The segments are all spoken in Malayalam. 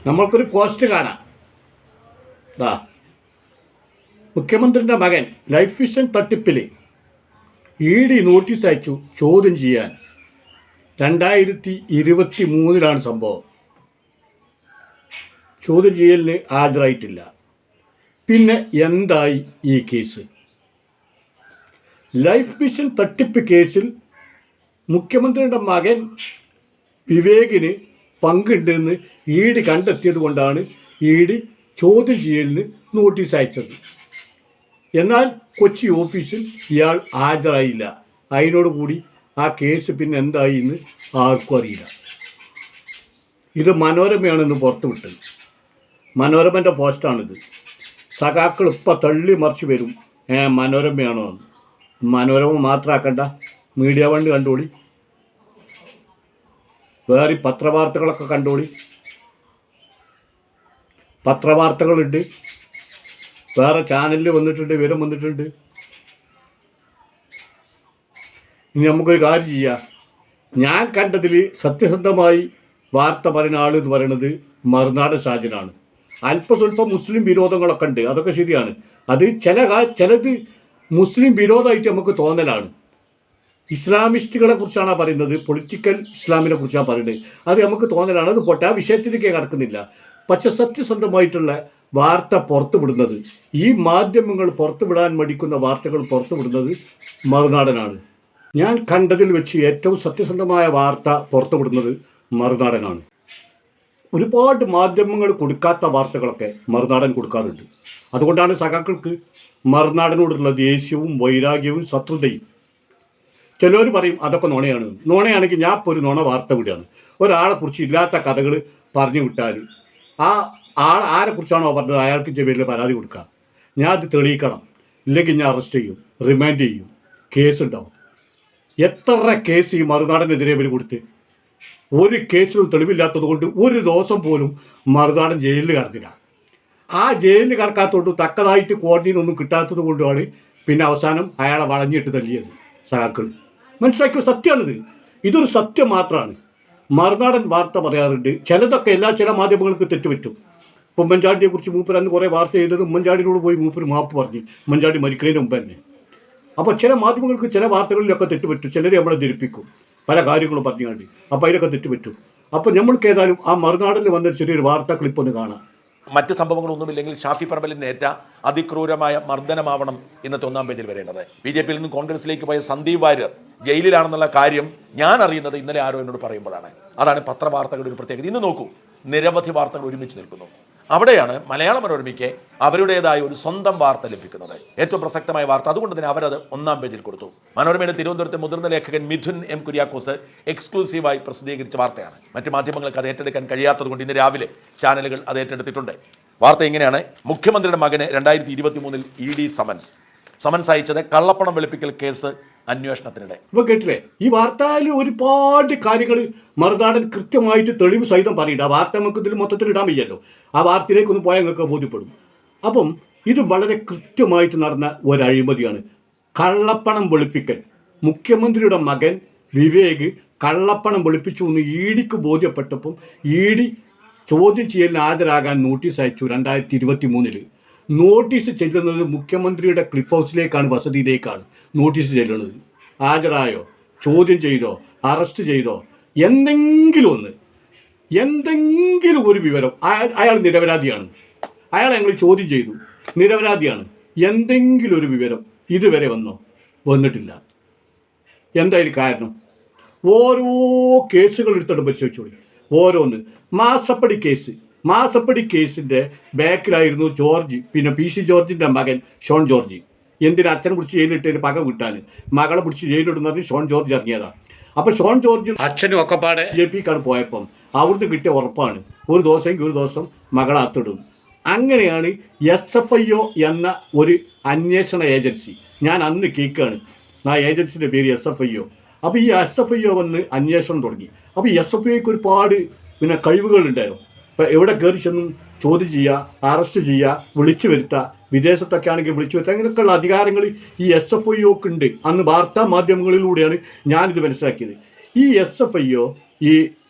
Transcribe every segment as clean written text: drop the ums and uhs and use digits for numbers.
നമ്മൾക്കൊരു പോസ്റ്റ് കാണാം. ദാ മുഖ്യമന്ത്രിയുടെ മകൻ ലൈഫ് മിഷൻ തട്ടിപ്പിൽ ED നോട്ടീസ് അയച്ചു ചോദ്യം ചെയ്യാൻ. 2023 സംഭവം. ചോദ്യം ചെയ്യലിന് ഹാജരായിട്ടില്ല. പിന്നെ എന്തായി ഈ കേസ്? ലൈഫ് മിഷൻ തട്ടിപ്പ് കേസിൽ മുഖ്യമന്ത്രിയുടെ മകൻ വിവേകിന് പങ്കുണ്ടെന്ന് ED കണ്ടെത്തിയത് കൊണ്ടാണ് ED ചോദ്യം ചെയ്യലിന് നോട്ടീസ് അയച്ചത്. എന്നാൽ കൊച്ചി ഓഫീസിൽ ഇയാൾ ഹാജരായില്ല. അതിനോടുകൂടി ആ കേസ് പിന്നെ എന്തായി എന്ന് ആർക്കും അറിയില്ല. ഇത് മനോരമയാണെന്ന് പുറത്തുവിട്ടത്. മനോരമൻ്റെ പോസ്റ്റാണിത്. സഖാക്കൾ ഇപ്പം തള്ളി മറിച്ച് വരും, മനോരമയാണോ എന്ന്. മനോരമ മാത്രമാക്കണ്ട, മീഡിയ വണ്ടി കണ്ടോളി, വേറെ പത്രവാർത്തകളൊക്കെ കണ്ടോളി. പത്രവാർത്തകളുണ്ട്, വേറെ ചാനലിൽ വന്നിട്ടുണ്ട്, വിവരം വന്നിട്ടുണ്ട്. ഇനി നമുക്കൊരു കാര്യം ചെയ്യാം. ഞാൻ കണ്ടതിൽ സത്യസന്ധമായി വാർത്ത പറയുന്ന ആൾ എന്ന് പറയുന്നത് മറുനാടൻ ഷാജിനാണ്. അല്പസ്വല്പം മുസ്ലിം വിരോധങ്ങളൊക്കെ ഉണ്ട്, അതൊക്കെ ശരിയാണ്. അത് ചിലത് മുസ്ലിം വിരോധമായിട്ട് നമുക്ക് തോന്നലാണ്. ഇസ്ലാമിസ്റ്റുകളെ കുറിച്ചാണ് പറയുന്നത്, പൊളിറ്റിക്കൽ ഇസ്ലാമിനെ കുറിച്ചാണ് പറയുന്നത്. അത് നമുക്ക് തോന്നലാണ്. അത് പോട്ടെ, ആ വിഷയത്തിലേക്ക് കടക്കുന്നില്ല. പക്ഷെ സത്യസന്ധമായിട്ടുള്ള വാർത്ത പുറത്തുവിടുന്നത്, ഈ മാധ്യമങ്ങൾ പുറത്തുവിടാൻ മടിക്കുന്ന വാർത്തകൾ പുറത്തുവിടുന്നത് മറുനാടനാണ്. ഞാൻ കണ്ടതിൽ വെച്ച് ഏറ്റവും സത്യസന്ധമായ വാർത്ത പുറത്തുവിടുന്നത് മറുനാടനാണ്. ഒരുപാട് മാധ്യമങ്ങൾ കൊടുക്കാത്ത വാർത്തകളൊക്കെ മറുനാടൻ കൊടുക്കാറുണ്ട്. അതുകൊണ്ടാണ് സഖാക്കൾക്ക് മറുനാടനോടുള്ള ദേഷ്യവും വൈരാഗ്യവും ശത്രുതയും. ചിലർ പറയും അതൊക്കെ നുണയാണ്. നുണയാണെങ്കിൽ ഞാൻ ഇപ്പോൾ ഒരു നുണ വാർത്ത വിടുകയാണ്. ഒരാളെക്കുറിച്ച് ഇല്ലാത്ത കഥകൾ പറഞ്ഞു വിട്ടാൽ ആ ആരെക്കുറിച്ചാണോ പറഞ്ഞത് അയാൾക്ക് പേരിൽ പരാതി കൊടുക്കുക. ഞാൻ അത് തെളിയിക്കണം, ഇല്ലെങ്കിൽ ഞാൻ അറസ്റ്റ് ചെയ്യും, റിമാൻഡ് ചെയ്യും, കേസുണ്ടാവും. എത്ര കേസ് ഈ മറുനാടനെതിരെ ഇവർ കൊടുത്ത്? ഒരു കേസിലും തെളിവില്ലാത്തത് കൊണ്ട് ഒരു ദിവസം പോലും മറുനാടൻ ജയിലിൽ കടന്നില്ല. ആ ജയിലിൽ കടക്കാത്തതുകൊണ്ട് തക്കതായിട്ട് കോടതിയിൽ നിന്നൊന്നും കിട്ടാത്തത് കൊണ്ടുമാണ് പിന്നെ അവസാനം അയാളെ വളഞ്ഞിട്ട് തല്ലിയത് സഹാക്കൾ. മനസ്സിലാക്കിയ സത്യമാണിത്. ഇതൊരു സത്യം മാത്രമാണ്. മറുനാടൻ വാർത്ത പറയാറുണ്ട്. ചിലതൊക്കെ ചില മാധ്യമങ്ങൾക്ക് തെറ്റുപറ്റും. ഇപ്പോൾ ഉമ്മൻചാണ്ടിയെ കുറിച്ച് മൂപ്പർ അന്ന് കുറേ വാർത്ത ചെയ്തത് ഉമ്മൻചാണ്ടിയോട് പോയി മൂപ്പർ മാപ്പ് പറഞ്ഞു, ഉമ്മൻചാണ്ടി മരിക്കുന്നതിന് മുമ്പ് തന്നെ. അപ്പോൾ ചില മാധ്യമങ്ങൾക്ക് ചില വാർത്തകളിലൊക്കെ തെറ്റുപറ്റും. ചിലർ നമ്മളെ ധരിപ്പിക്കും പല കാര്യങ്ങളും പറഞ്ഞുകൊണ്ട്. അപ്പോൾ അതിലൊക്കെ തെറ്റുപറ്റും. അപ്പോൾ നമ്മൾക്ക് ഏതായാലും ആ മറുനാടിൽ വന്നൊരു ചെറിയൊരു വാർത്താ ക്ലിപ്പ് ഒന്ന് കാണാം. മറ്റ് സംഭവങ്ങളൊന്നുമില്ലെങ്കിൽ ഷാഫി പറമ്പലിനേറ്റ അതിക്രൂരമായ മർദ്ദനമാവണം ഇന്നത്തെ 1-ാം പേജിൽ വരേണ്ടത്. BJPയിൽ നിന്ന് കോൺഗ്രസിലേക്ക് പോയ സന്ദീപ് വാര്യർ ജയിലിലാണെന്നുള്ള കാര്യം ഞാൻ അറിയുന്നത് ഇന്നലെ ആരോ എന്നോട് പറയുമ്പോഴാണ്. അതാണ് പത്രവാർത്തകളുടെ ഒരു പ്രത്യേകത. ഇന്ന് നോക്കൂ, നിരവധി വാർത്തകൾ ഒരുമിച്ച് നിൽക്കുന്നു. അവിടെയാണ് മലയാള മനോരമയ്ക്ക് അവരുടേതായ ഒരു സ്വന്തം വാർത്ത ലഭിക്കുന്നത്, ഏറ്റവും പ്രസക്തമായ വാർത്ത. അതുകൊണ്ട് തന്നെ അവരത് 1-ാം പേജിൽ കൊടുത്തു. മനോരമയുടെ തിരുവനന്തപുരത്തെ മുതിർന്ന ലേഖകൻ മിഥുൻ M. കുര്യാക്കോസ് എക്സ്ക്ലൂസീവായി പ്രസിദ്ധീകരിച്ച വാർത്തയാണ്. മറ്റ് മാധ്യമങ്ങൾക്ക് അത് ഏറ്റെടുക്കാൻ കഴിയാത്തത് കൊണ്ട് ഇന്ന് രാവിലെ ചാനലുകൾ അത് ഏറ്റെടുത്തിട്ടുണ്ട്. വാർത്ത ഇങ്ങനെയാണ്: മുഖ്യമന്ത്രിയുടെ മകന് 2023 ED സമൻസ് അയച്ചത് കള്ളപ്പണം വെളുപ്പിക്കൽ കേസ് അന്വേഷണത്തിനിടെ. ഇപ്പോൾ കേട്ടില്ലേ, ഈ വാർത്തയിൽ ഒരുപാട് കാര്യങ്ങൾ മറുനാടൻ കൃത്യമായിട്ട് തെളിവ് സഹിതം പറയുന്നുണ്ട്. ആ വാർത്ത നമുക്ക് ഇതിൽ മൊത്തത്തിൽ ഇടാൻ വയ്യല്ലോ. ആ വാർത്തയിലേക്കൊന്ന് പോയാൽ നിങ്ങൾക്ക് ബോധ്യപ്പെടും. അപ്പം ഇത് വളരെ കൃത്യമായിട്ട് നടന്ന ഒരു അഴിമതിയാണ്. കള്ളപ്പണം വെളുപ്പിക്കൽ. മുഖ്യമന്ത്രിയുടെ മകൻ വിവേക് കള്ളപ്പണം വെളുപ്പിച്ചു എന്ന് EDക്ക് ബോധ്യപ്പെട്ടപ്പം ED ചോദ്യം ചെയ്യലിന് ഹാജരാകാൻ നോട്ടീസ് അയച്ചു 2023. നോട്ടീസ് ചെല്ലുന്നത് മുഖ്യമന്ത്രിയുടെ ക്ലിഫ് ഹൗസിലേക്കാണ്, വസതിയിലേക്കാണ് നോട്ടീസ് ചെല്ലുന്നത്. ഹാജരായോ, ചോദ്യം ചെയ്തോ, അറസ്റ്റ് ചെയ്തോ, എന്തെങ്കിലും ഒരു വിവരം. അയാൾ നിരപരാധിയാണ്, അയാളെ ഞങ്ങൾ ചോദ്യം ചെയ്തു, നിരപരാധിയാണ്, എന്തെങ്കിലും ഒരു വിവരം ഇതുവരെ വന്നിട്ടില്ല. എന്തായാലും കാരണം ഓരോ കേസുകൾ എടുത്തിട്ട് പരിശോധിച്ചോളി. ഓരോന്ന്. മാസപ്പടി കേസിൻ്റെ ബാക്കിലായിരുന്നു ജോർജ്, പിന്നെ PC ജോർജിൻ്റെ മകൻ ഷോൺ ജോർജ്. എന്തിനാ അച്ഛനെ പിടിച്ച് ജയിലിട്ടതിന് പക വിട്ടാൻ മകളെ പിടിച്ച് ജയിലിടുന്നത് ഷോൺ ജോർജ് ഇറങ്ങിയതാണ്. അപ്പോൾ ഷോൺ ജോർജും അച്ഛനും ഒക്കെ പാടെ BJPക്കാണ് പോയപ്പം അവിടുന്ന് കിട്ടിയ ഉറപ്പാണ് ഒരു ദിവസം മകളെ അത്തിടും. അങ്ങനെയാണ് SFIO എന്ന ഒരു അന്വേഷണ ഏജൻസി, ഞാൻ അന്ന് കേൾക്കുകയാണ്, ആ ഏജൻസിൻ്റെ പേര് SFIO. അപ്പോൾ ഈ SFIO വന്ന് അന്വേഷണം തുടങ്ങി. അപ്പോൾ ഈ SFIOക്ക് ഒരുപാട് പിന്നെ കഴിവുകളുണ്ടായിരുന്നു. ഇപ്പോൾ എവിടെ കയറി ചെന്നും ചോദ്യം ചെയ്യുക, അറസ്റ്റ് ചെയ്യുക, വിളിച്ചു വരുത്തുക, വിദേശത്തൊക്കെ ആണെങ്കിൽ വിളിച്ചു വരുത്തുക, അങ്ങനെയൊക്കെയുള്ള അധികാരങ്ങൾ ഈ SFIOക്ക് ഉണ്ട്. അന്ന് വാർത്താ മാധ്യമങ്ങളിലൂടെയാണ് ഞാനിത് മനസ്സിലാക്കിയത്. ഈ SFIO ഈ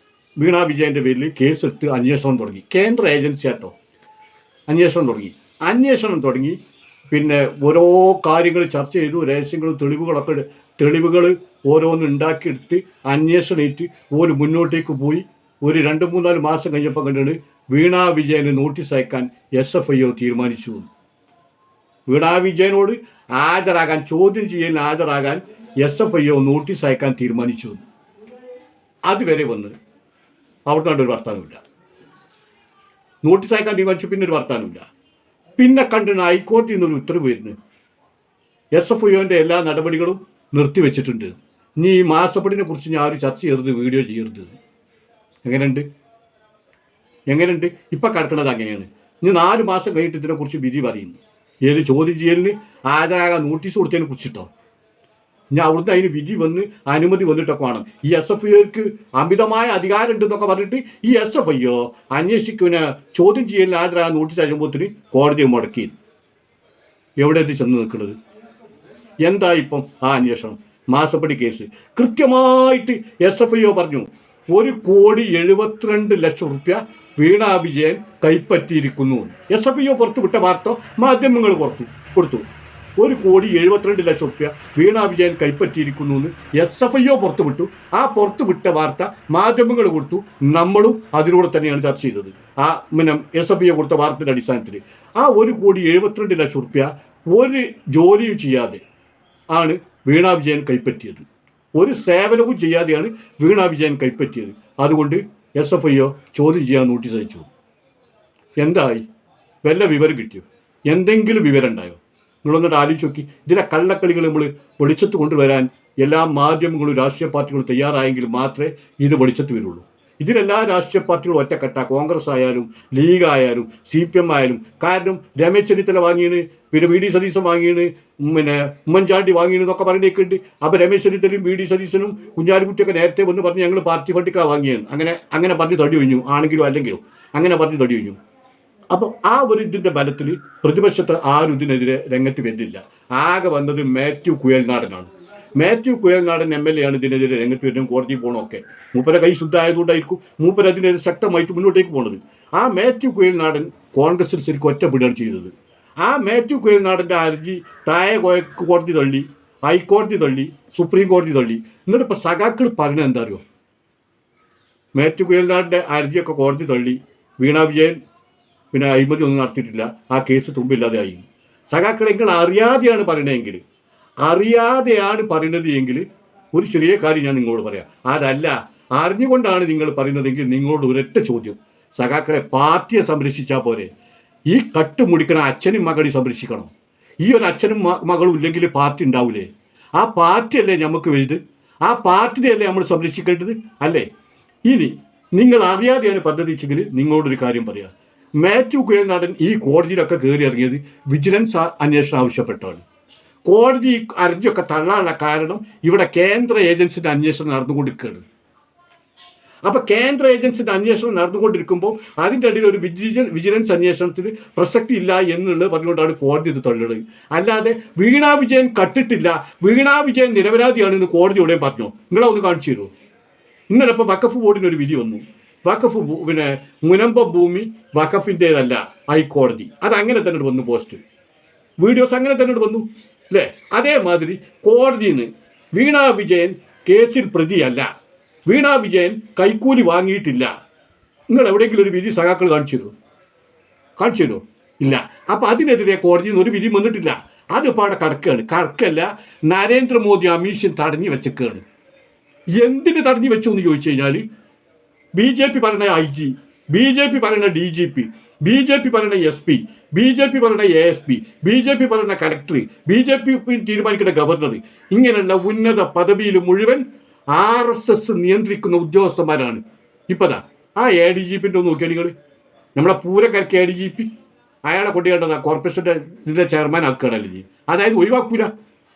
വീണ വിജയൻ്റെ പേരിൽ കേസെടുത്ത് അന്വേഷണം തുടങ്ങി. കേന്ദ്ര ഏജൻസി ആട്ടോ അന്വേഷണം തുടങ്ങി. പിന്നെ ഓരോ കാര്യങ്ങൾ ചർച്ച ചെയ്തു, രഹസ്യങ്ങളും തെളിവുകൾ ഓരോന്ന് ഉണ്ടാക്കിയെടുത്ത് അന്വേഷണമായിട്ട് ഒരു മുന്നോട്ടേക്ക് പോയി. ഒരു 2-3-4 മാസം കഴിഞ്ഞപ്പോൾ കണ്ടാണ് വീണ വിജയന് നോട്ടീസ് അയക്കാൻ SFIO തീരുമാനിച്ചു. വീണ വിജയനോട് ചോദ്യം ചെയ്യലിന് ഹാജരാകാൻ SFIO നോട്ടീസ് അയക്കാൻ തീരുമാനിച്ചു. അതുവരെ വന്ന് അവിടുന്ന് ഒരു വർത്താനമില്ല. നോട്ടീസ് അയക്കാൻ തീരുമാനിച്ചു, പിന്നെ ഒരു വർത്താനമില്ല. പിന്നെ കണ്ടിന് ഹൈക്കോടതിയിൽ നിന്നൊരു ഉത്തരവ് വരുന്നു, SFIOൻ്റെ എല്ലാ നടപടികളും നിർത്തിവെച്ചിട്ടുണ്ട്. ഇനി ഈ മാസപ്പടിനെ കുറിച്ച് ഞാൻ ആരും ചർച്ച ചെയ്യരുത്, വീഡിയോ ചെയ്യരുത്. എങ്ങനെയുണ്ട് ഇപ്പം കിടക്കുന്നത്? അങ്ങനെയാണ്. ഇനി 4 മാസം കഴിഞ്ഞിട്ട് ഇതിനെക്കുറിച്ച് വിധി പറയുന്നു. ഏത് ചോദ്യം ചെയ്യലിന് ഹാജരാകാൻ നോട്ടീസ് കൊടുത്തതിനെ കുറിച്ചിട്ടോ. ഞാൻ അവിടുന്ന് അതിന് വിധി വന്ന് അനുമതി വന്നിട്ടൊക്കെ വേണം. ഈ SFIOക്ക് അമിതമായ അധികാരം ഉണ്ടെന്നൊക്കെ പറഞ്ഞിട്ട് ഈ SFIO അന്വേഷിക്കുന്ന ചോദ്യം ചെയ്യലിന് ഹാജരാകാൻ നോട്ടീസ് അയക്കുമ്പോഴത്തേന് കോടതിയെ മുടക്കി. എവിടെ എത്തി ചെന്ന് നിൽക്കുന്നത്? എന്താ ഇപ്പം ആ അന്വേഷണം? മാസപ്പടി കേസ് കൃത്യമായിട്ട് SFIO പറഞ്ഞു 1,72,00,000 രൂപ വീണ വിജയൻ കൈപ്പറ്റിയിരിക്കുന്നു. SFIO പുറത്തുവിട്ട വാർത്ത മാധ്യമങ്ങൾ കൊടുത്തു. 1,72,00,000 രൂപ വീണ വിജയൻ കൈപ്പറ്റിയിരിക്കുന്നു എന്ന് SFIO പുറത്തുവിട്ടു. ആ പുറത്തുവിട്ട വാർത്ത മാധ്യമങ്ങൾ കൊടുത്തു. നമ്മളും അതിലൂടെ തന്നെയാണ് ചർച്ച ചെയ്തത്. ആ SFIO കൊടുത്ത വാർത്തയുടെ അടിസ്ഥാനത്തിൽ ആ 1,72,00,000 രൂപ ഒരു ജോലിയും ചെയ്യാതെ ആണ് വീണ വിജയൻ കൈപ്പറ്റിയത്. ഒരു സേവനവും ചെയ്യാതെയാണ് വീണ വിജയൻ കൈപ്പറ്റിയത്. അതുകൊണ്ട് SFIO ചോദ്യം ചെയ്യാൻ നോട്ടീസ് അയച്ചു. എന്തായി? വല്ല വിവരം കിട്ടിയോ? എന്തെങ്കിലും വിവരം ഉണ്ടായോ? നിങ്ങളൊന്നിട്ട് ആലോചിച്ച് നോക്കി. ഇതിലെ കള്ളക്കളികൾ നമ്മൾ വെളിച്ചത്ത് കൊണ്ടുവരാൻ എല്ലാ മാധ്യമങ്ങളും രാഷ്ട്രീയ പാർട്ടികളും തയ്യാറായെങ്കിൽ മാത്രമേ ഇത് വെളിച്ചത്ത് വരുള്ളൂ. ഇതിലെല്ലാ രാഷ്ട്രീയ പാർട്ടികളും ഒറ്റക്കെട്ട, കോൺഗ്രസ് ആയാലും ലീഗ് ആയാലും CPM ആയാലും. കാരണം രമേശ് ചെന്നിത്തല വാങ്ങിയാണ്, പിന്നെ VD സതീശൻ വാങ്ങിയാണ്, പിന്നെ ഉമ്മൻചാണ്ടി വാങ്ങിയെന്നൊക്കെ പറഞ്ഞേക്കുണ്ട്. അപ്പോൾ രമേശ് ചെന്നിത്തലയും VD സതീശനും കുഞ്ഞാലിക്കുട്ടിയൊക്കെ നേരത്തെ വന്ന് പറഞ്ഞ് ഞങ്ങൾ പാർട്ടി ഫണ്ടിക്കാണ് വാങ്ങിയെന്ന് അങ്ങനെ പറഞ്ഞ് തടി ഒഴിഞ്ഞു. ആണെങ്കിലും അല്ലെങ്കിലും അങ്ങനെ പറഞ്ഞ് തടി ഒഴിഞ്ഞു. അപ്പോൾ ആ ഒരു ഇതിൻ്റെ ബലത്തിൽ പ്രതിപക്ഷത്ത് ആരും ഇതിനെതിരെ രംഗത്ത് വരുന്നില്ല. ആകെ വന്നത് മാത്യു കുഴൽനാടനാണ്. മാത്യു കുഴൽനാടൻ MLA ആണ് ഇതിനെതിരെ രംഗത്ത് വരുന്നതും കോടതി പോകണമൊക്കെ. മൂപ്പരെ കൈ ശുദ്ധമായതുകൊണ്ടായിരിക്കും മൂപ്പര് അതിനെതിരെ ശക്തമായിട്ട് മുന്നോട്ടേക്ക് പോകുന്നത്. ആ മാത്യു കുഴൽനാടൻ കോൺഗ്രസിൽ ശരിക്കും ഒറ്റപ്പെടുകയാണ് ചെയ്തത്. ആ മാത്യു കുഴൽനാടൻ്റെ ഹർജി താഴെ കോടതി തള്ളി, ഹൈക്കോടതി തള്ളി, സുപ്രീം കോടതി തള്ളി. എന്നിട്ട് ഇപ്പോൾ സഖാക്കൾ പറഞ്ഞത് എന്താ അറിയോ? മാത്യു കുഴൽനാടൻ്റെ ഹർജിയൊക്കെ കോടതി തള്ളി, വീണ വിജയൻ പിന്നെ അഴിമതി ഒന്നും നടത്തിയിട്ടില്ല, ആ കേസ് തുമ്പില്ലാതെ ആയി. സഖാക്കൾ നിങ്ങൾ അറിയാതെയാണ് പറയുന്നത് എങ്കിൽ ഒരു ചെറിയ കാര്യം ഞാൻ നിങ്ങളോട് പറയാം. അതല്ല അറിഞ്ഞുകൊണ്ടാണ് നിങ്ങൾ പറയുന്നതെങ്കിൽ നിങ്ങളോട് ഒരൊറ്റ ചോദ്യം. സഖാക്കളെ, പാർട്ടിയെ സംരക്ഷിച്ചാൽ പോരെ? ഈ കട്ടുമുടിക്കണ അച്ഛനും മകളെ സംരക്ഷിക്കണം. ഈ ഒരു അച്ഛനും മകളും ഇല്ലെങ്കിൽ പാർട്ടി ഉണ്ടാവില്ലേ? ആ പാർട്ടിയല്ലേ നമുക്ക് വലുത്? ആ പാർട്ടിയെയല്ലേ നമ്മൾ സംരക്ഷിക്കേണ്ടത് അല്ലേ? ഇനി നിങ്ങൾ അറിയാതെയാണ് പദ്ധതിച്ചെങ്കിൽ നിങ്ങളോടൊരു കാര്യം പറയാം. മാത്യു കുഴൽനാടൻ ഈ കോടതിയിലൊക്കെ കയറി ഇറങ്ങിയത് വിജിലൻസ് അന്വേഷണം ആവശ്യപ്പെട്ടാണ്. കോടതി ഹർജിയൊക്കെ തള്ളാനുള്ള കാരണം ഇവിടെ കേന്ദ്ര ഏജൻസിൻ്റെ അന്വേഷണം നടന്നുകൊണ്ടിരിക്കുകയാണ്. അപ്പോൾ കേന്ദ്ര ഏജൻസിൻ്റെ അന്വേഷണം നടന്നുകൊണ്ടിരിക്കുമ്പോൾ അതിൻ്റെ ഇടയിൽ ഒരു വിജിലൻസ് അന്വേഷണത്തിന് പ്രസക്തി ഇല്ല എന്നുള്ളത് പറഞ്ഞുകൊണ്ടാണ് കോടതി ഇത് തള്ളുന്നത്. അല്ലാതെ വീണ വിജയൻ കട്ടിട്ടില്ല, വീണ വിജയൻ നിരപരാധിയാണെന്ന് കോടതി എവിടെയും പറഞ്ഞോ? നിങ്ങളൊന്ന് കാണിച്ചു തരുമോ? ഇന്നലെ ഇപ്പോൾ വഖഫ് ബോർഡിനൊരു വിധി വന്നു. വഖഫ് പിന്നെ മുനമ്പ ഭൂമി വഖഫിൻ്റേതല്ല, ഹൈക്കോടതി. അതങ്ങനെ തന്നെ വന്നു. പോസ്റ്റ് വീഡിയോസ് അങ്ങനെ തന്നെ വന്നു അല്ലേ? അതേമാതിരി കോടതിയിൽ നിന്ന് വീണ വിജയൻ കേസിൽ പ്രതിയല്ല, വീണ വിജയൻ കൈക്കൂലി വാങ്ങിയിട്ടില്ല. നിങ്ങൾ എവിടെയെങ്കിലും ഒരു വിധി സഖാക്കൾ കാണിച്ചു തരുമോ? ഇല്ല. അപ്പോൾ അതിനെതിരെ കോടതിയിൽ നിന്ന് ഒരു വിധി വന്നിട്ടില്ല. അതിപ്പോൾ അവിടെ കടക്കല്ല. നരേന്ദ്രമോദി അമിത് തടഞ്ഞു വെച്ചേക്കാണ്. എന്തിന് തടഞ്ഞു വെച്ചു എന്ന് ചോദിച്ചു കഴിഞ്ഞാൽ BJP പറയുന്ന IG, BJP പറയുന്ന DGP, BJP പറയുന്ന SP, BJP പറയുന്ന ASP, BJP പറയുന്ന കലക്ടർ, BJP തീരുമാനിക്കുന്ന ഗവർണർ, ഇങ്ങനെയുള്ള ഉന്നത പദവിയിൽ മുഴുവൻ RSS നിയന്ത്രിക്കുന്ന ഉദ്യോഗസ്ഥന്മാരാണ്. ഇപ്പതാ ആ ADGPൻ്റെ ഒന്ന് നോക്കിയാൽ നിങ്ങൾ, നമ്മളെ പൂരക്കരക്ക് ADGP അയാളെ കൊണ്ടുകേണ്ടതാ കോർപ്പറേഷൻ്റെ ഇതിൻ്റെ ചെയർമാൻ ആക്കുകയാണല്ലേ. അതായത്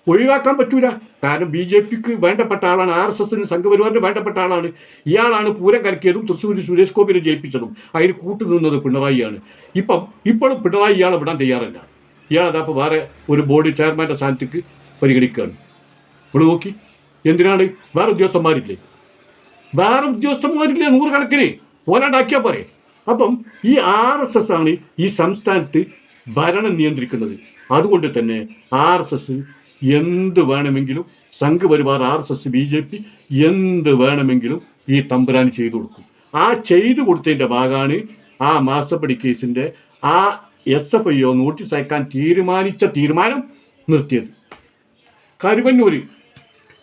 ഒഴിവാക്കാൻ പറ്റൂല. കാരണം BJPക്ക് വേണ്ടപ്പെട്ട ആളാണ്, RSSന് സംഘപരിവാറിന് വേണ്ടപ്പെട്ട ആളാണ്. ഇയാളാണ് പൂരം കലക്കിയതും തൃശ്ശൂർ സുരേഷ് ഗോപിനെ ജയിപ്പിച്ചതും. അതിന് കൂട്ടുനിന്നത് പിണറായിയാണ്. ഇപ്പോഴും പിണറായി ഇയാളെ വിടാൻ തയ്യാറല്ല. ഇയാളതപ്പോൾ വേറെ ഒരു ബോർഡ് ചെയർമാൻ്റെ സ്ഥാനത്തേക്ക് പരിഗണിക്കുകയാണ്. ഇവിടെ നോക്കി, എന്തിനാണ്? വേറെ ഉദ്യോഗസ്ഥന്മാരില്ലേ? വേറെ ഉദ്യോഗസ്ഥന്മാരില്ല നൂറുകണക്കിന്, ഓലാണ്ടാക്കിയാൽ പോരെ. അപ്പം ഈ RSS ആണ് ഈ സംസ്ഥാനത്ത് ഭരണം നിയന്ത്രിക്കുന്നത്. അതുകൊണ്ട് തന്നെ RSS എന്ത് വേണമെങ്കിലും, സംഘപരിവാർ RSS BJP എന്ത് വേണമെങ്കിലും ഈ തമ്പുരാന് ചെയ്തു കൊടുക്കും. ആ ചെയ്തു കൊടുത്തതിൻ്റെ ഭാഗമാണ് ആ മാസപ്പടി കേസിൻ്റെ ആ SFIO നോട്ടീസ് അയക്കാൻ തീരുമാനം നിർത്തിയത്. കരുവന്നൂർ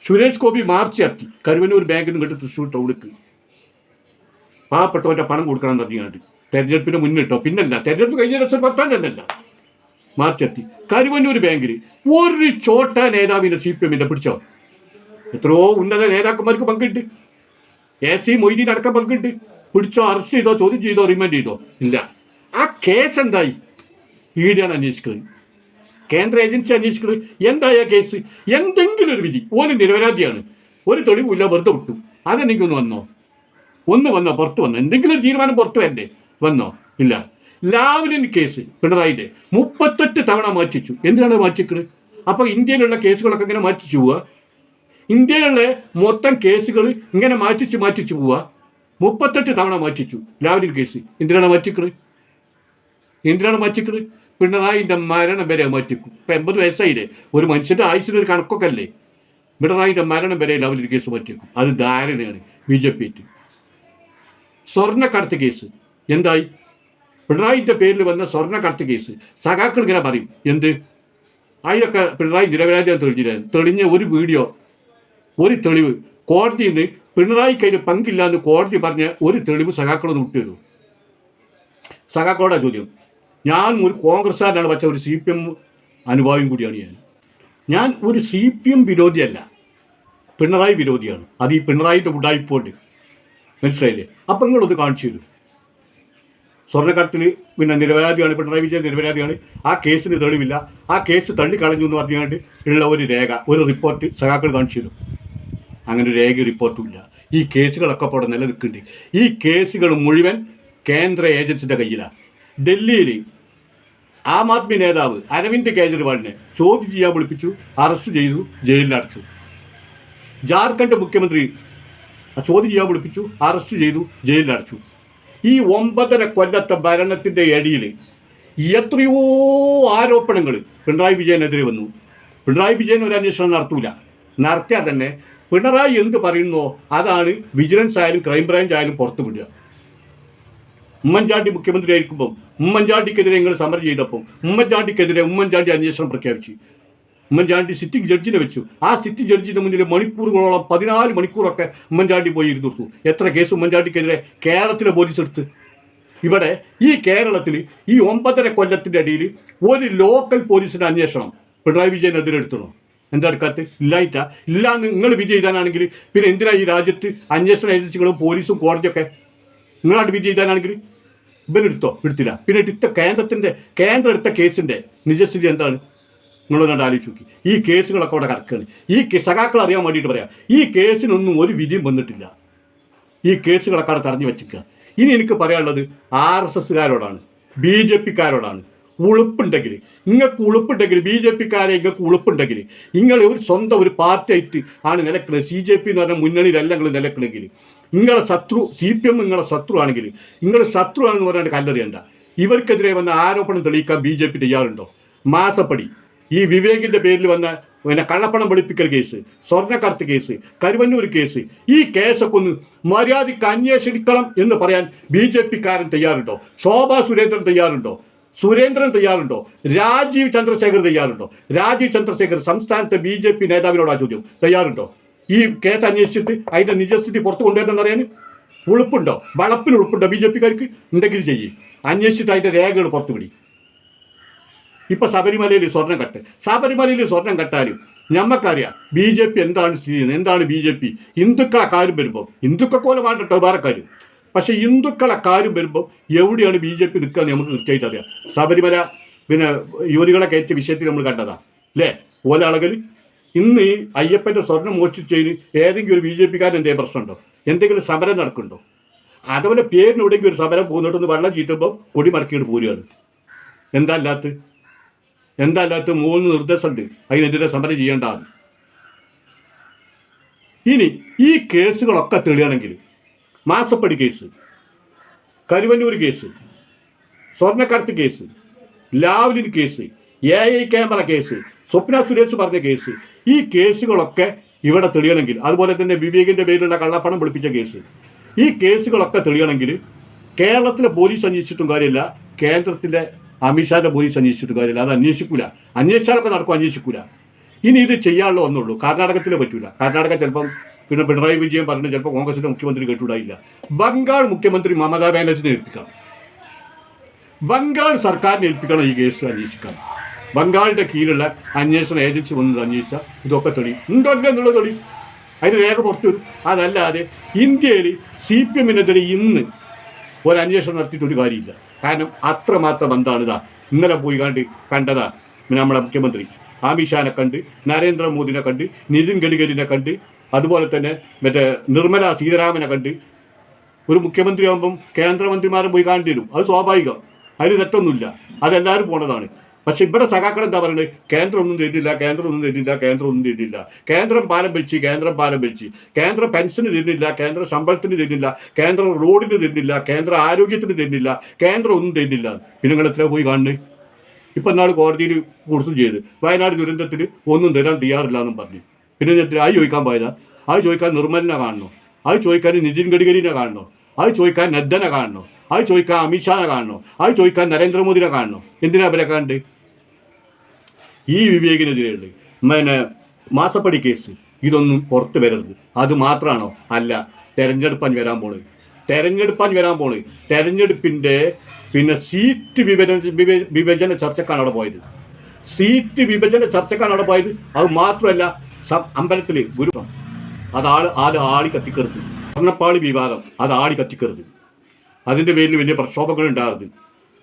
സുരേഷ് ഗോപി മാർച്ച് നടത്തി. കരുവന്നൂർ ബാങ്കിൽ നിന്ന് കേട്ട് തൃശ്ശൂർ ടൗണിക്ക് പാവപ്പെട്ടവൻ്റെ പണം കൊടുക്കണം പറഞ്ഞാണ്ട് തെരഞ്ഞെടുപ്പിന് മുന്നിട്ടോ, പിന്നല്ല തെരഞ്ഞെടുപ്പ് കഴിഞ്ഞ ദിവസം 10 തന്നെയല്ല മാർച്ച് നടത്തി. കരുവന്നൂർ ബാങ്കിൽ ഒരു ചോട്ട നേതാവിൻ്റെ CPM പിടിച്ചോ? എത്രയോ ഉന്നത നേതാക്കന്മാർക്ക് പങ്കുണ്ട്. AC മൊയ്തീൻ അടക്കം പങ്കുണ്ട്. പിടിച്ചോ? അറസ്റ്റ് ചെയ്തോ? ചോദ്യം ചെയ്തോ? റിമാൻഡ് ചെയ്തോ? ഇല്ല. ആ കേസ് എന്തായി? ED ആണ് അന്വേഷിക്കുന്നത്, കേന്ദ്ര ഏജൻസി അന്വേഷിക്കുന്നത്. എന്തായ കേസ്? എന്തെങ്കിലും ഒരു വിധി. ഓന് നിരപരാധിയാണ്, ഒരു തെളിവില്ല, വെറുതെ വിട്ടു. അതെനിക്ക് വന്നോ? പുറത്ത് വന്നോ? എന്തെങ്കിലും ഒരു തീരുമാനം പുറത്ത് വരണ്ടേ? വന്നോ? ഇല്ല. ലാവ്ലിൻ കേസ് പിണറായിൻ്റെ 38 തവണ മാറ്റിച്ചു. എന്തിനാണ് മാറ്റിക്കുന്നത്? അപ്പോൾ ഇന്ത്യയിലുള്ള കേസുകളൊക്കെ ഇങ്ങനെ മാറ്റിച്ചു പോവുക. ഇന്ത്യയിലുള്ള മൊത്തം കേസുകൾ ഇങ്ങനെ മാറ്റിച്ചു പോവുക. 38 തവണ മാറ്റിച്ചു ലാവ്ലിൻ കേസ്. എന്തിനാണ് മാറ്റിക്കുന്നത്? പിണറായിൻ്റെ മരണം വരെ മാറ്റിക്കും. ഇപ്പം 80 വയസ്സായില്ലേ? ഒരു മനുഷ്യൻ്റെ ആയുസിന് ഒരു കണക്കൊക്കെ അല്ലേ? പിണറായിൻ്റെ മരണം വരെ ലാവ്ലിൻ കേസ് മാറ്റിക്കും. അത് ധാരണയാണ് BJP. സ്വർണ്ണക്കടത്ത് കേസ് എന്തായി? പിണറായിൻ്റെ പേരിൽ വന്ന സ്വർണ്ണക്കടത്ത് കേസ് സഖാക്കൾ ഇങ്ങനെ പറയും. എന്ത്? അതിലൊക്കെ പിണറായി നിരപരാധിയാണ് തെളിഞ്ഞ ഒരു വീഡിയോ, ഒരു തെളിവ് കോടതിയിൽ നിന്ന് പിണറായിക്ക് അതിൽ പങ്കില്ല എന്ന് കോടതി പറഞ്ഞ ഒരു തെളിവ് സഖാക്കളൊന്ന് വിട്ടുതരൂ. സഖാക്കളോടാ ചോദ്യം. ഞാൻ ഒരു കോൺഗ്രസ്സുകാരനാണ്, പക്ഷേ ഒരു CPM അനുഭാവിയും കൂടിയാണ്. ഞാൻ ഒരു CPM വിരോധിയല്ല, പിണറായി വിരോധിയാണ്. അത് ഈ പിണറായിൻ്റെ ഉടായിപ്പോണ്ട്, മനസ്സിലായില്ലേ? അപ്പം നിങ്ങളത് കാണിച്ചു തരും. സ്വർണ്ണക്കടത്തിൽ പിന്നെ നിരപരാധിയാണ്, പിണറായി വിജയൻ നിരപരാധിയാണ്. ആ കേസിന് തെളിവില്ല, ആ കേസ് തള്ളിക്കളഞ്ഞു എന്ന് പറഞ്ഞുകൊണ്ട് ഉള്ള ഒരു രേഖ, ഒരു റിപ്പോർട്ട് സഖാക്കൾ കാണിച്ചു തരും. അങ്ങനെ ഒരു രേഖ റിപ്പോർട്ടും ഇല്ല. ഈ കേസുകളൊക്കെ ഇപ്പോൾ അവിടെ നിലനിൽക്കുന്നുണ്ട്. ഈ കേസുകൾ മുഴുവൻ കേന്ദ്ര ഏജൻസിൻ്റെ കയ്യിലാണ്. ഡൽഹിയിൽ ആം ആദ്മി നേതാവ് അരവിന്ദ് കെജ്രിവാളിനെ ചോദ്യം ചെയ്യാൻ വിളിപ്പിച്ചു, അറസ്റ്റ് ചെയ്തു, ജയിലിലടച്ചു. ജാർഖണ്ഡ് മുഖ്യമന്ത്രി ചോദ്യം ചെയ്യാൻ വിളിപ്പിച്ചു, അറസ്റ്റ് ചെയ്തു, ജയിലിലടച്ചു. ഈ 9.5 കൊല്ലത്തെ ഭരണത്തിൻ്റെ ഇടയിൽ എത്രയോ ആരോപണങ്ങൾ പിണറായി വിജയനെതിരെ വന്നു. പിണറായി വിജയൻ ഒരു അന്വേഷണം നടത്തിയാൽ തന്നെ പിണറായി എന്ത് പറയുന്നോ അതാണ് വിജിലൻസ് ആയാലും ക്രൈംബ്രാഞ്ച് ആയാലും പുറത്തു വിടുക. ഉമ്മൻചാണ്ടി മുഖ്യമന്ത്രി ആയിരിക്കുമ്പം ഉമ്മൻചാണ്ടിക്കെതിരെ നിങ്ങൾ സമരം ചെയ്തപ്പം ഉമ്മൻചാണ്ടി അന്വേഷണം പ്രഖ്യാപിച്ചു. ഉമ്മൻചാണ്ടി സിറ്റിംഗ് ജഡ്ജിനെ വെച്ചു. ആ സിറ്റിംഗ് ജഡ്ജിൻ്റെ മുന്നിൽ മണിക്കൂറുകളോളം 14 മണിക്കൂറൊക്കെ ഉമ്മൻചാണ്ടി പോയി ഇരുന്നു. എത്ര കേസ് ഉമ്മൻചാണ്ടിക്കെതിരെ കേരളത്തിലെ പോലീസ് എടുത്ത്? ഇവിടെ ഈ കേരളത്തിൽ ഈ 9.5 കൊല്ലത്തിൻ്റെ ഇടയിൽ ഒരു ലോക്കൽ പോലീസിൻ്റെ അന്വേഷണം പിണറായി വിജയനെതിരെ എടുത്തണോ? എന്താ എടുക്കാത്ത? ഇല്ലാന്ന് നിങ്ങൾ വിധി എഴുതാനാണെങ്കിൽ പിന്നെ എന്തിനാ ഈ രാജ്യത്ത് അന്വേഷണ ഏജൻസികളും പോലീസും കോടതിയൊക്കെ? നിങ്ങളാണ്ട് വിധി എഴുതാനാണെങ്കിൽ എടുത്തില്ല. പിന്നെ കേന്ദ്രം എടുത്ത കേസിൻ്റെ നിജസ്ഥിതി എന്താണ്? നിങ്ങളൊന്നാണ്ട് ആലോചിച്ച് നോക്കി. ഈ കേസുകളൊക്കെ അവിടെ കിടക്കുകയാണ്. ഈ സഖാക്കൾ അറിയാൻ വേണ്ടിയിട്ട് പറയാം, ഈ കേസിനൊന്നും ഒരു വിധിയും വന്നിട്ടില്ല. ഈ കേസുകളൊക്കെ അവിടെ തടഞ്ഞു വെച്ചിരിക്കുക. ഇനി എനിക്ക് പറയാനുള്ളത് RSSകാരോടാണ്, BJPക്കാരോടാണ്. നിങ്ങൾക്ക് ഉളുപ്പുണ്ടെങ്കിൽ BJPക്കാരെ നിങ്ങൾക്ക് ഉളുപ്പുണ്ടെങ്കിൽ നിങ്ങൾ ഒരു സ്വന്തം ഒരു പാർട്ടിയായിട്ട് ആണ് നിലക്കുന്നത്. CJP എന്ന് പറഞ്ഞ മുന്നണിയിലല്ല നിങ്ങൾ നിലക്കണമെങ്കിൽ നിങ്ങളെ ശത്രു CPM നിങ്ങളെ ശത്രു ആണെങ്കിൽ നിങ്ങൾ ശത്രുവാണെന്ന് പറഞ്ഞാൽ കല്ലെറിയണ്ട. ഇവർക്കെതിരെ വന്ന ആരോപണം തെളിയിക്കാൻ BJP തയ്യാറുണ്ടോ? മാസപ്പടി, ഈ വിവേകിൻ്റെ പേരിൽ വന്ന കള്ളപ്പണം വെളുപ്പിക്കൽ കേസ്, സ്വർണ്ണക്കടത്ത് കേസ്, കരുവന്നൂർ കേസ്, ഈ കേസൊക്കെ ഒന്ന് മര്യാദയ്ക്ക് അന്വേഷിക്കണം എന്ന് പറയാൻ BJPക്കാരൻ തയ്യാറുണ്ടോ? ശോഭാ സുരേന്ദ്രൻ തയ്യാറുണ്ടോ? രാജീവ് ചന്ദ്രശേഖർ തയ്യാറുണ്ടോ? രാജീവ് ചന്ദ്രശേഖർ സംസ്ഥാനത്തെ BJP നേതാവിനോടാ ചോദ്യം. തയ്യാറുണ്ടോ? ഈ കേസ് അന്വേഷിച്ചിട്ട് അതിൻ്റെ നിജസ്ഥിതി പുറത്ത് കൊണ്ടുവരണമെന്ന് പറയാൻ വളപ്പിന് ഉളുപ്പുണ്ടോ BJPക്കാർക്ക്? ഉണ്ടെങ്കിൽ ചെയ്യും. അന്വേഷിച്ചിട്ട് അതിൻ്റെ രേഖകൾ പുറത്തു വിടി. ഇപ്പം ശബരിമലയിൽ സ്വർണം കട്ടാലും ഞമ്മക്കറിയാം BJP എന്താണ് സ്ഥിതി ചെയ്യുന്നത്, എന്താണ് BJP. ഹിന്ദുക്കളെ കാര്യം വരുമ്പോൾ ഹിന്ദുക്കളെ മാറ്റട്ടോ വേറെ കാര്യം, പക്ഷേ ഹിന്ദുക്കളെ കാര്യം വരുമ്പോൾ എവിടെയാണ് BJP നിൽക്കുക നമുക്ക് കൃത്യമായിട്ട് അറിയാം. ശബരിമല പിന്നെ യുവതികളെ കയറ്റിയ വിഷയത്തിൽ നമ്മൾ കണ്ടതാ അല്ലേ? ഓല ആളുകൾ ഇന്ന് ഈ അയ്യപ്പൻ്റെ സ്വർണം മോഷ്ടിച്ചതിന് ഏതെങ്കിലും ഒരു BJPക്കാരൻ എന്തെങ്കിലും പ്രശ്നമുണ്ടോ? എന്തെങ്കിലും സമരം നടക്കുന്നുണ്ടോ? അതുപോലെ പേരിന് എവിടെയെങ്കിലും ഒരു സമരം പോകുന്നിട്ടൊന്ന് വെള്ളം ചീറ്റുമ്പോൾ കൊടി മടക്കിയിട്ട് പോരുകയാണ്. എന്താ അല്ലാത്ത 3 നിർദ്ദേശമുണ്ട് അതിനെതിരെ സമരം ചെയ്യേണ്ടതാണ്. ഇനി ഈ കേസുകളൊക്കെ തെളിയണമെങ്കിൽ മാസപ്പടി കേസ്, കരുവന്നൂർ കേസ്, സ്വർണ്ണക്കടത്ത് case, Lavalin case, AI camera case, Swapna Suresh പറഞ്ഞ കേസ്, ഈ കേസുകളൊക്കെ ഇവിടെ തെളിയണമെങ്കിൽ, അതുപോലെ തന്നെ വിവേകിൻ്റെ പേരിലുള്ള കള്ളപ്പണം വെളുപ്പിച്ച കേസ്, ഈ കേസുകളൊക്കെ തെളിയണമെങ്കിൽ കേരളത്തിലെ പോലീസ് അന്വേഷിച്ചിട്ടും കാര്യമില്ല, കേന്ദ്രത്തിലെ അമിത്ഷാന്റെ പോലീസ് അന്വേഷിച്ചിട്ടും കാര്യമില്ല. അത് അന്വേഷിക്കൂല. അന്വേഷിച്ചാലൊക്കെ നടക്കും, അന്വേഷിക്കൂല. ഇനി ഇത് ചെയ്യാനുള്ള ഒന്നുള്ളൂ, കർണാടകത്തിൽ പറ്റൂല. കർണാടക ചിലപ്പം പിന്നെ പിണറായി വിജയൻ പറഞ്ഞ് ചിലപ്പോൾ കോൺഗ്രസിന്റെ മുഖ്യമന്ത്രി കേട്ടുകൂടായില്ല. ബംഗാൾ മുഖ്യമന്ത്രി മമതാ ബാനർജിനെ ഏൽപ്പിക്കണം. ബംഗാൾ സർക്കാരിനെ ഏൽപ്പിക്കണം ഈ കേസ് അന്വേഷിക്കാൻ. ബംഗാളിന്റെ കീഴിലുള്ള അന്വേഷണ ഏജൻസി വന്നത് അന്വേഷിച്ചാൽ ഇതൊക്കെ തെളിയും. ഉണ്ടോ എന്നുള്ള തെളിയും. അതിന് രേഖ പുറത്തു വരും. അതല്ലാതെ ഇന്ത്യയിൽ CPM-നെതിരെ ഇന്ന് ഒരു അന്വേഷണം നടത്തിയിട്ടൊരു കാര്യമില്ല. കാരണം അത്രമാത്രം ബന്ധമാണിതാ. ഇന്നലെ പോയി കണ്ടതാ നമ്മളെ മുഖ്യമന്ത്രി അമിത്ഷാനെ കണ്ട്, നരേന്ദ്രമോദിനെ കണ്ട്, നിതിൻ ഗഡ്കരിനെ കണ്ട്, അതുപോലെ തന്നെ മറ്റേ നിർമ്മല സീതാരാമനെ കണ്ട്. ഒരു മുഖ്യമന്ത്രി ആകുമ്പം കേന്ദ്രമന്ത്രിമാരെ പോയി കാണേണ്ടി വരും. അത് സ്വാഭാവികം, അതിന് തെറ്റൊന്നുമില്ല, അതെല്ലാവരും പോണതാണ്. പക്ഷെ ഇവിടെ സഖാക്കൾ എന്താ പറയുന്നത്? കേന്ദ്രം ഒന്നും തരുന്നില്ല, കേന്ദ്രം ഒന്നും തരുന്നില്ല, കേന്ദ്രം ഒന്നും തരുന്നില്ല. കേന്ദ്രം പാലം വെച്ച്, കേന്ദ്രം പെൻഷന് തരുന്നില്ല, കേന്ദ്ര ശമ്പളത്തിന് തരുന്നില്ല, കേന്ദ്രം റോഡിന് തരുന്നില്ല, കേന്ദ്ര ആരോഗ്യത്തിന് തരുന്നില്ല, കേന്ദ്രം ഒന്നും തരുന്നില്ല. പിന്നെ നിങ്ങൾ എത്ര പോയി കാണുന്നത്? ഇപ്പം നാൾ കോടതിയിൽ കൊടുത്തു ചെയ്ത് വയനാട് ദുരന്തത്തിൽ ഒന്നും തരാൻ തയ്യാറില്ല എന്നും പറഞ്ഞു. പിന്നെ അത് ചോദിക്കാൻ പോയതാ? അത് ചോദിക്കാൻ നിർമ്മലിനെ കാണണോ? അത് ചോദിക്കാൻ നിതിൻ ഗഡ്കരിനെ കാണണോ? അത് ചോദിക്കാൻ നദ്ദനെ കാണണോ? അത് ചോദിക്കാൻ അമിത്ഷാനെ കാണണോ? അത് ചോദിക്കാൻ നരേന്ദ്രമോദിനെ കാണണോ? എന്തിനാ അവരെ കണ്ട്? ഈ വിവേകിനെതിരെയുണ്ട് പിന്നെ മാസപ്പടി കേസ്, ഇതൊന്നും പുറത്ത് വരരുത്. അത് മാത്രമാണോ? അല്ല, തെരഞ്ഞെടുപ്പാൻ വരാൻ പോണ്. തെരഞ്ഞെടുപ്പിൻ്റെ പിന്നെ സീറ്റ് വിഭജന ചർച്ചക്കാണ് അവിടെ പോയത്. അത് മാത്രമല്ല, അമ്പലത്തിൽ ഗുരു അത് ആളി കത്തിക്കരുത്. സ്വർണ്ണപ്പാളി വിവാദം അത് ആളി കത്തിക്കരുത്. അതിൻ്റെ പേരിൽ വലിയ പ്രക്ഷോഭങ്ങൾ ഉണ്ടാകരുത്.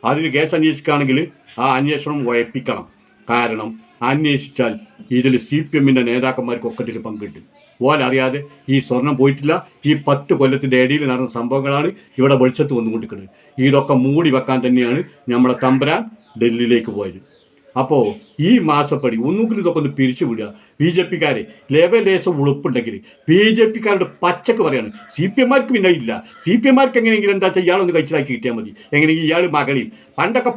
അതിന് കേസ് അന്വേഷിക്കുകയാണെങ്കിൽ ആ അന്വേഷണം ഉയപ്പിക്കണം. കാരണം അന്വേഷിച്ചാൽ ഇതിൽ CPM-ൻ്റെ നേതാക്കന്മാർക്കൊക്കെ ഇതിൽ പങ്കുണ്ട്. ഓലറിയാതെ ഈ സ്വർണം പോയിട്ടില്ല. ഈ 10 കൊല്ലത്തിൻ്റെ ഇടയിൽ നടന്ന സംഭവങ്ങളാണ് ഇവിടെ വെളിച്ചത്ത് വന്നുകൊണ്ടിരിക്കുന്നത്. ഇതൊക്കെ മൂടി വെക്കാൻ തന്നെയാണ് നമ്മളെ തമ്പുരാൻ ഡൽഹിയിലേക്ക് പോയത്. അപ്പോൾ ഈ മാസപ്പടി ഒന്നുകിൽ ഇതൊക്കെ ഒന്ന് പിരിച്ചുവിടുക. BJP-ക്കാരെ ലേശം ഉളുപ്പുണ്ടെങ്കിൽ BJP-ക്കാരുടെ പച്ചക്ക് പറയാണ്. CPM-മാർക്ക് പിന്നെ ഇല്ല. CPM-മാർക്ക് എങ്ങനെയെങ്കിലും എന്താ വെച്ചാൽ ഇയാളൊന്ന് കഴിച്ചിലാക്കി കിട്ടിയാൽ മതി. എങ്ങനെയെങ്കിൽ ഇയാൾ മകളെയും പണ്ടൊക്കെ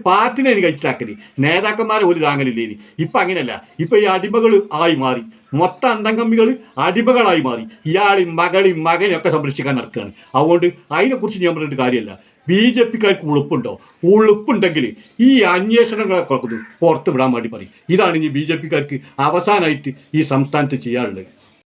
പാർട്ടിനെ ഇനി കഴിച്ചിലാക്കല്, നേതാക്കന്മാരെ ഒരു താങ്ങലില്ലേനി. ഇപ്പം അങ്ങനെയല്ല. ഇപ്പം ഈ അടിമകൾ ആയി മാറി, മൊത്തം അന്തംകമ്മികൾ അടിമകളായി മാറി. ഇയാളെയും മകനെയും ഒക്കെ സംരക്ഷിക്കാൻ നടക്കുകയാണ്. അതുകൊണ്ട് അതിനെക്കുറിച്ച് ഞാൻ പറഞ്ഞിട്ട് കാര്യമല്ല. BJP-ക്കാർക്ക് ഉളുപ്പുണ്ടെങ്കിൽ ഈ അന്വേഷണങ്ങളൊക്കെ പുറത്ത് വിടാൻ വേണ്ടി പറയും. ഇതാണ് ഇനി BJP-ക്കാർക്ക് അവസാനമായിട്ട് ഈ സംസ്ഥാനത്ത് ചെയ്യാറുള്ളത്.